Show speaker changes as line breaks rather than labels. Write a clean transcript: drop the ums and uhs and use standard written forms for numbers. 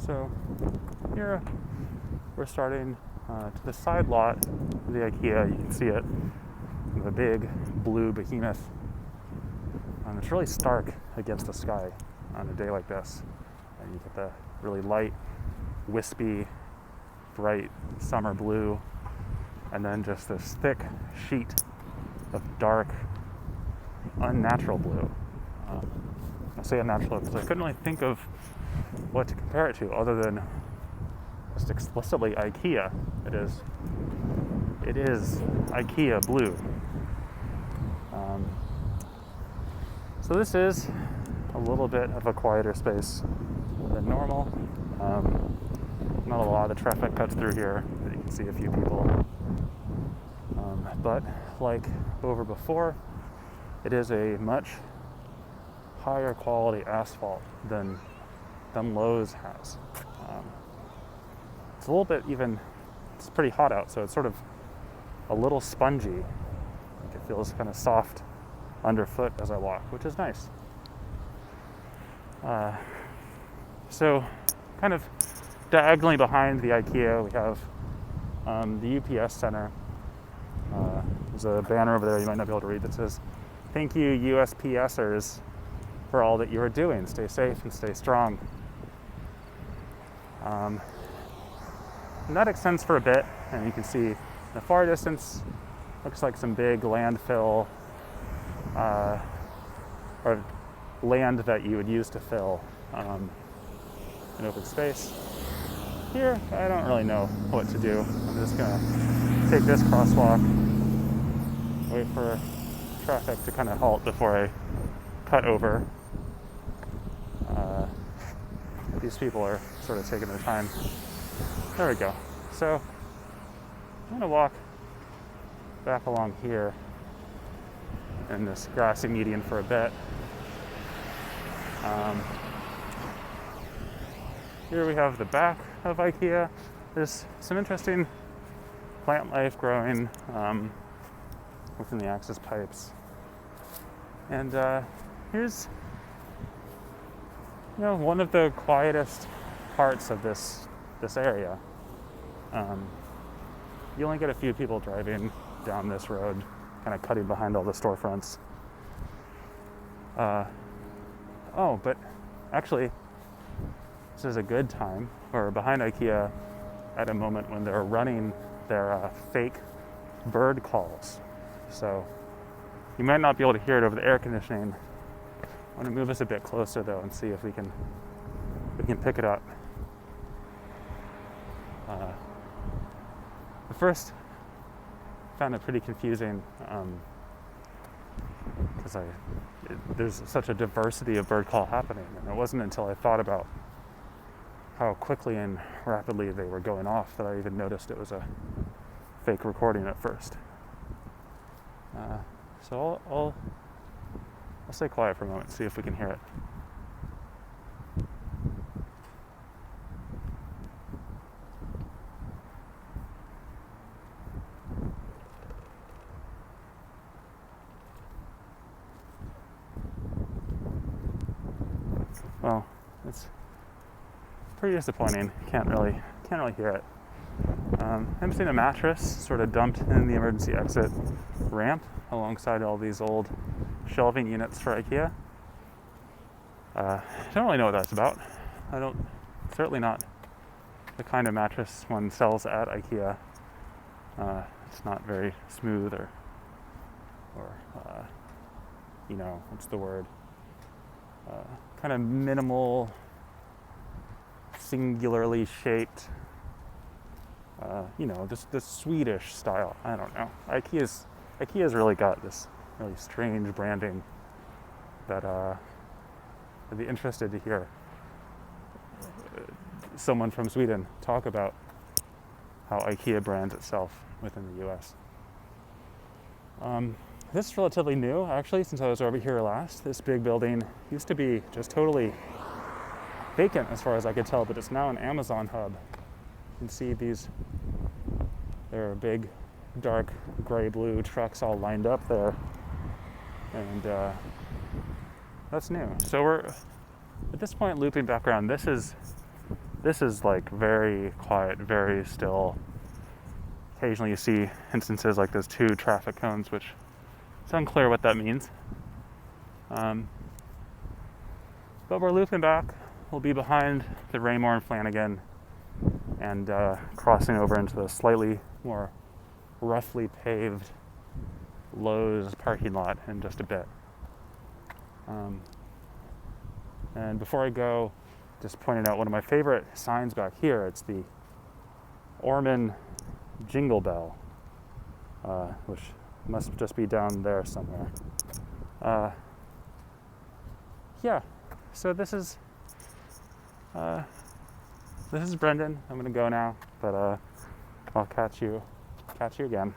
So here we're starting to the side lot of the IKEA. You can see it, the big blue behemoth. It's really stark against the sky on a day like this. And you get the really light, wispy, bright summer blue, and then just this thick sheet of dark, unnatural blue. I say unnatural because I couldn't really think of what to compare it to other than just explicitly IKEA. It is IKEA blue. So this is a little bit of a quieter space than normal. Not a lot of traffic cuts through here, but you can see a few people. But like over before, it is a much higher quality asphalt than Lowe's has. It's a little bit it's pretty hot out, so it's sort of a little spongy. Like it feels kind of soft underfoot as I walk, which is nice. So kind of diagonally behind the IKEA, we have the UPS Center. There's a banner over there you might not be able to read that says, "Thank you, USPSers, for all that you are doing. Stay safe and stay strong." And that extends for a bit, and you can see in the far distance, looks like some big landfill, or land that you would use to fill an open space. Here, I don't really know what to do. I'm just gonna take this crosswalk, wait for traffic to kind of halt before I cut over. These people are sort of taking their time. There we go. So I'm gonna walk back along here in this grassy median for a bit. Here we have the back of IKEA. There's some interesting plant life growing within the access pipes. And here's one of the quietest parts of this area. You only get a few people driving down this road, kind of cutting behind all the storefronts. But actually, this is a good time. We're behind IKEA at a moment when they're running their fake bird calls. So you might not be able to hear it over the air conditioning. I want to move us a bit closer though and see if we can pick it up. At first, I found it pretty confusing because there's such a diversity of bird call happening, and it wasn't until I thought about how quickly and rapidly they were going off that I even noticed it was a fake recording at first. So I'll stay quiet for a moment and see if we can hear it. Well, it's pretty disappointing. Can't really hear it. I'm seeing a mattress sort of dumped in the emergency exit ramp alongside all these old shelving units for IKEA. I don't really know what that's about. Certainly not the kind of mattress one sells at IKEA. It's not very smooth or what's the word? Kind of minimal, singularly shaped, just the Swedish style. I don't know. IKEA's really got this really strange branding that I'd be interested to hear someone from Sweden talk about how IKEA brands itself within the US. This is relatively new, actually, since I was over here last. This big building used to be just totally vacant as far as I could tell, but it's now an Amazon hub. You can see there are big, dark, gray-blue trucks all lined up there. And that's new. So we're, at this point, looping back around. This is this is like very quiet, very still. Occasionally you see instances like those 2 traffic cones, which it's unclear what that means. But we're looping back. We'll be behind the Raymore and Flanagan and crossing over into the slightly more roughly paved Lowe's parking lot in just a bit. And before I go, just pointed out one of my favorite signs back here. It's the Orman Jingle Bell, which must just be down there somewhere. Yeah, so this is Brendan. I'm gonna go now, but I'll catch you again.